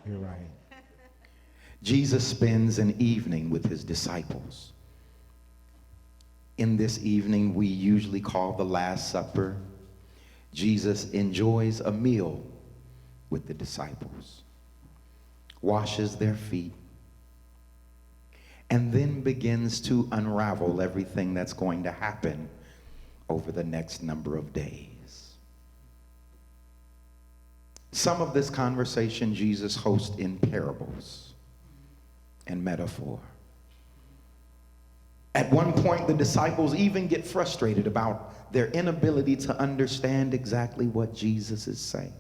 You're right. Jesus spends an evening with his disciples. In this evening, we usually call the Last Supper. Jesus enjoys a meal with the disciples, washes their feet, and then begins to unravel everything that's going to happen over the next number of days. Some of this conversation Jesus hosts in parables and metaphor. At one point, the disciples even get frustrated about their inability to understand exactly what Jesus is saying.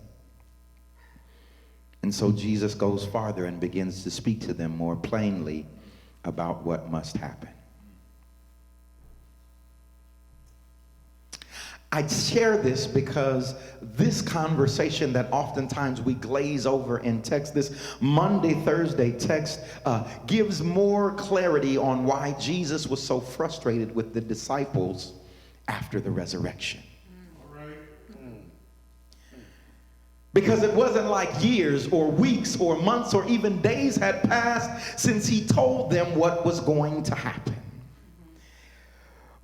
And so Jesus goes farther and begins to speak to them more plainly about what must happen. I share this because this conversation that oftentimes we glaze over in text, this Monday, Thursday text, gives more clarity on why Jesus was so frustrated with the disciples after the resurrection. Because it wasn't like years or weeks or months or even days had passed since he told them what was going to happen.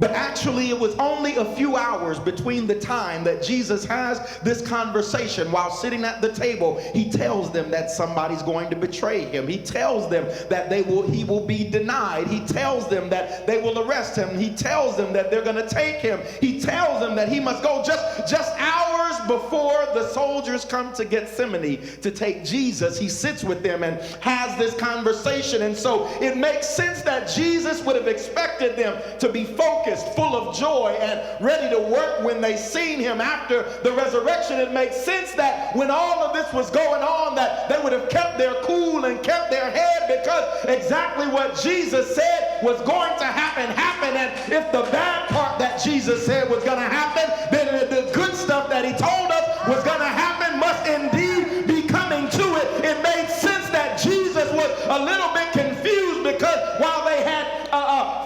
But actually, it was only a few hours between the time that Jesus has this conversation. While sitting at the table, he tells them that somebody's going to betray him. He tells them that he will be denied. He tells them that they will arrest him. He tells them that they're going to take him. He tells them that he must go just hours before the soldiers come to Gethsemane to take Jesus. He sits with them and has this conversation. And so it makes sense that Jesus would have expected them to be focused, full of joy, and ready to work when they seen him after the resurrection. It makes sense that when all of this was going on, that they would have kept their cool and kept their head, because exactly what Jesus said was going to happen, happened. And if the bad part that Jesus said was going to happen, then the good stuff that he told us was going to happen must indeed be coming to it. It made sense that Jesus was a little bit confused, because while they had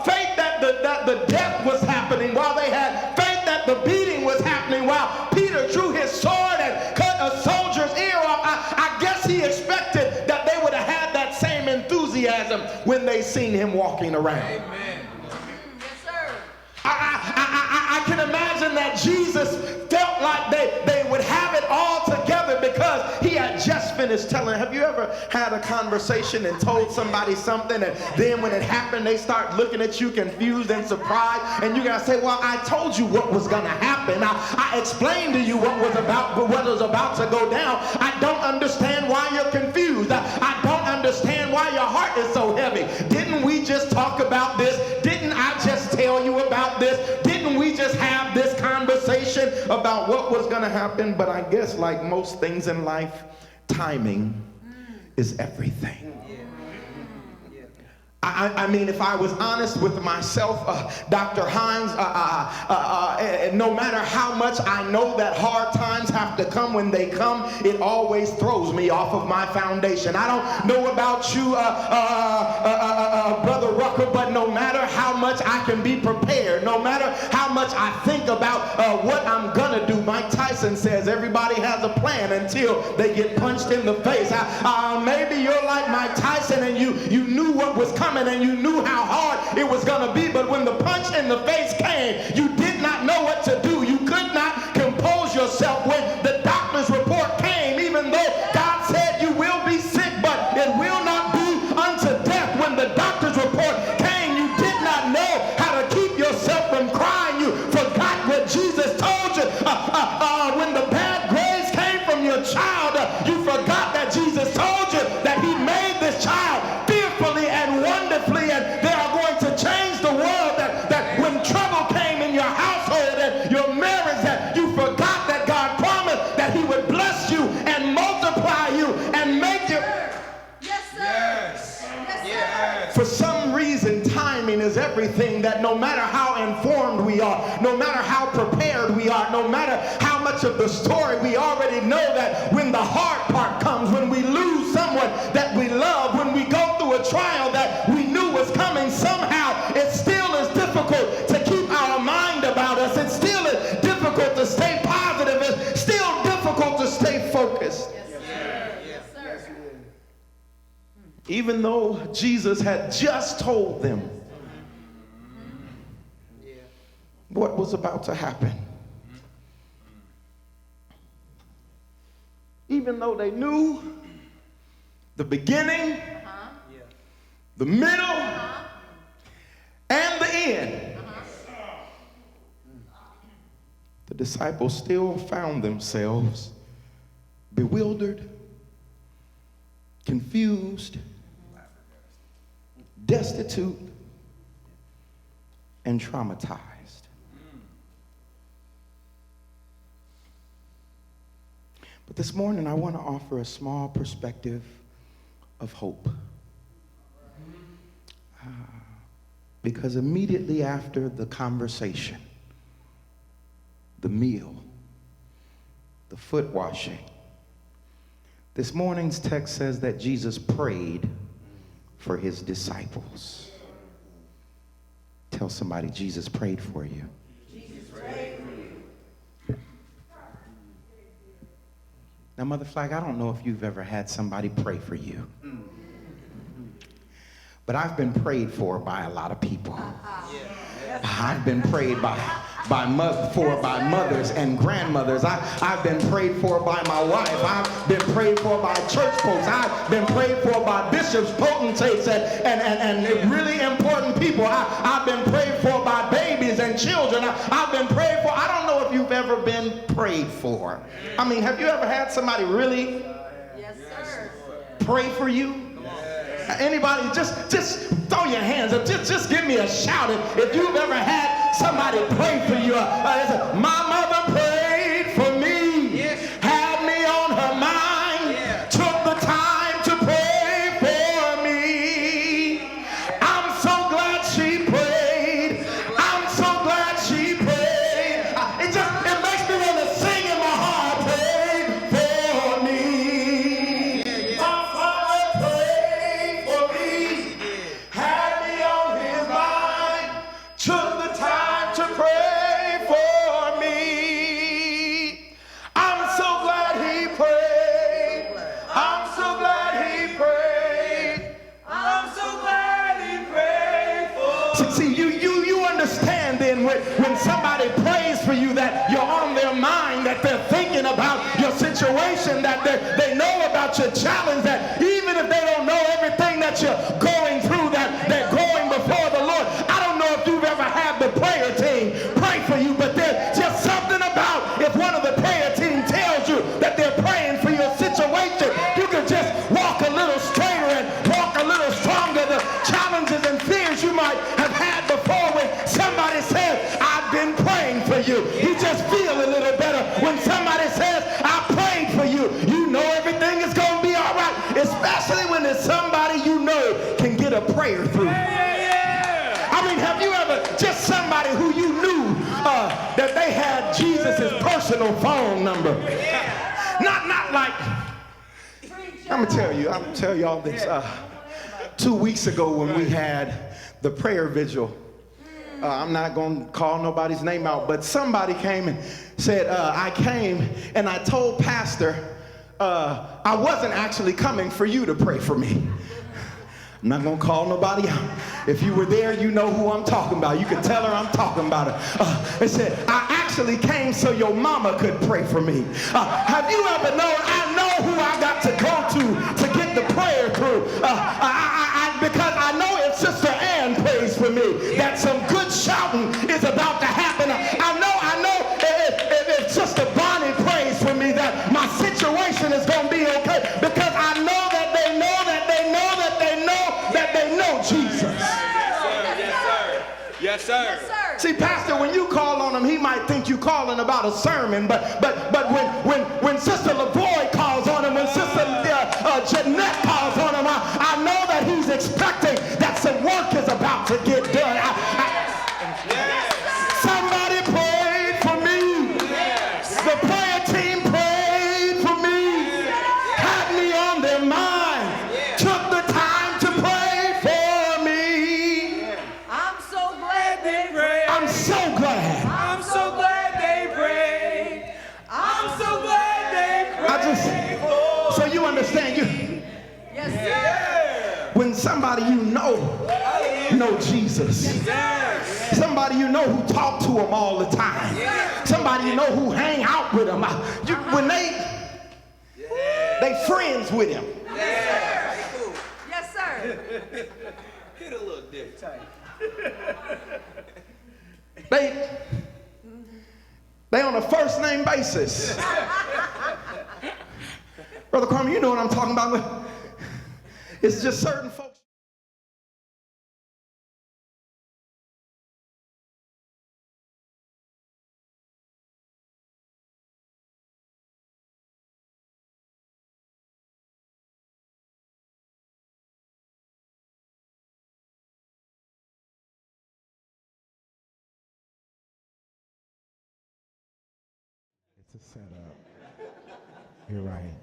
faith that the death was happening, while they had faith that the beating was happening, while Peter drew his sword and cut a soldier's ear off, I guess he expected that they would have had that same enthusiasm when they seen him walking around. Amen. Yes, sir. I can imagine that Jesus felt like they would have it all together, because he had just finished telling. Have you ever had a conversation and told somebody something, and then when it happened, they start looking at you confused and surprised, and you gotta say, well, I told you what was gonna happen. I explained to you what was about to go down. I don't understand why you're confused. I don't understand why your heart is so heavy. Didn't we just talk about this? Didn't I just tell you about this? Didn't we just have this conversation about what was going to happen? But I guess, like most things in life, timing is everything. I mean, if I was honest with myself, Dr. Hines, no matter how much I know that hard times have to come, when they come, it always throws me off of my foundation. I don't know about you, Brother Rucker, but no matter how much I can be prepared, no matter how much I think about what I'm going to do, Mike Tyson says everybody has a plan until they get punched in the face. Maybe you're like Mike Tyson, and you knew what was coming, and you knew how hard it was going to be, but when the punch in the face came, you did not know what to do. You could not compose yourself when the doctor's report came, even though God said you will be sick, but it will not be unto death. When the doctor's report came, you did not know how to keep yourself from crying. You forgot what Jesus told you. When the bad grades came from your child, you forgot that Jesus told you that he made this child fearfully and wonderfully, and they are going to change the world. That when trouble came in your household and your marriage, that you forgot that God promised that he would bless you and multiply you and make you. Yes, sir. Yes. Yes, sir. For some reason, timing is everything. That no matter how informed we are, no matter how prepared we are, no matter how much of the story we already know, that when the hard part comes, when we lose someone that we love, when we go through a trial that we knew was coming, somehow it still is difficult to keep our mind about us. It still is difficult to stay positive. It's still difficult to stay focused. Yes, sir. Yes, sir. even though Jesus had just told them what was about to happen. Even though they knew the beginning, the middle, and the end, the disciples still found themselves bewildered, confused, destitute, and traumatized. But this morning, I want to offer a small perspective of hope. Because immediately after the conversation, the meal, the foot washing, this morning's text says that Jesus prayed for his disciples. Tell somebody, Jesus prayed for you. Jesus prayed for you. Now, Mother Flag, I don't know if you've ever had somebody pray for you. But I've been prayed for by a lot of people. I've been prayed by mothers and grandmothers. I've been prayed for by my wife. I've been prayed for by church folks. I've been prayed for by bishops, potentates, and really important people. I've been prayed for by babies and children. I've been prayed for. I don't know if you've ever been prayed for. I mean, have you ever had somebody really pray for you? Anybody, just throw your hands up. Just give me a shout if you've ever had somebody pray for you. My mother prayed for me, had me on her mind, took the time to pray for me. I'm so glad she prayed. I'm so glad she prayed. It makes me want to sing in my heart. Prayed for me. My father prayed for me, had me on his mind, took the time to pray for me. I'm so glad he prayed. I'm so glad he prayed. I'm so glad he prayed for me. See, you understand then when somebody prays for you that you're on their mind, that they're thinking about your situation, that they know about your challenge, that even if they don't know everything that you're going through, that they're going before the Lord. I don't know if you've ever had the prayer team pray for you, but there's just something about if one of the prayer team tells you that they're praying for your situation, you can just walk a little straighter and walk a little stronger. The challenges and fears you might have had before, when somebody says, I've been praying for you, you just feel a little better. When somebody says, I prayed for you, you know everything is going to be all right, especially when it's somebody you know can get a prayer through. I mean, have you ever, just somebody who you knew that they had Jesus' personal phone number? Not like, I'm gonna tell y'all this. 2 weeks ago when we had the prayer vigil, I'm not gonna call nobody's name out, but somebody came and said, I came and I told Pastor I wasn't actually coming for you to pray for me. I'm not going to call nobody out. If you were there, you know who I'm talking about. You can tell her I'm talking about her. They said, I actually came so your mama could pray for me. Have you ever known, I know who I got to go to get the prayer through. Because I know if Sister Ann prays for me, that some good shouting is about to happen. I know if Sister Bonnie prays for me, that my situation is going to be okay. Because I know that they know that they know that they know that they know Jesus. Yes, sir. Yes, sir. See, Pastor, when you call on him, he might think you calling about a sermon, but when Sister LaVoy calls on him, when Sister Jeanette calls on him, I know that he's expecting that some work is about to get done. Somebody prayed for me. The prayer team prayed for me, had me on their mind, took the time to pray for me. I'm so glad they prayed. I'm so glad. I'm so glad they prayed. I'm so glad they prayed. So you understand, Yes, sir. somebody you know Jesus. Somebody you know who talk to him all the time. Somebody you know who hang out with him. When they friends with him. Yes, sir. Hit a little dip tight. They on a first name basis. Brother Carmen, you know what I'm talking about. It's just certain folks. It's a setup. You're right.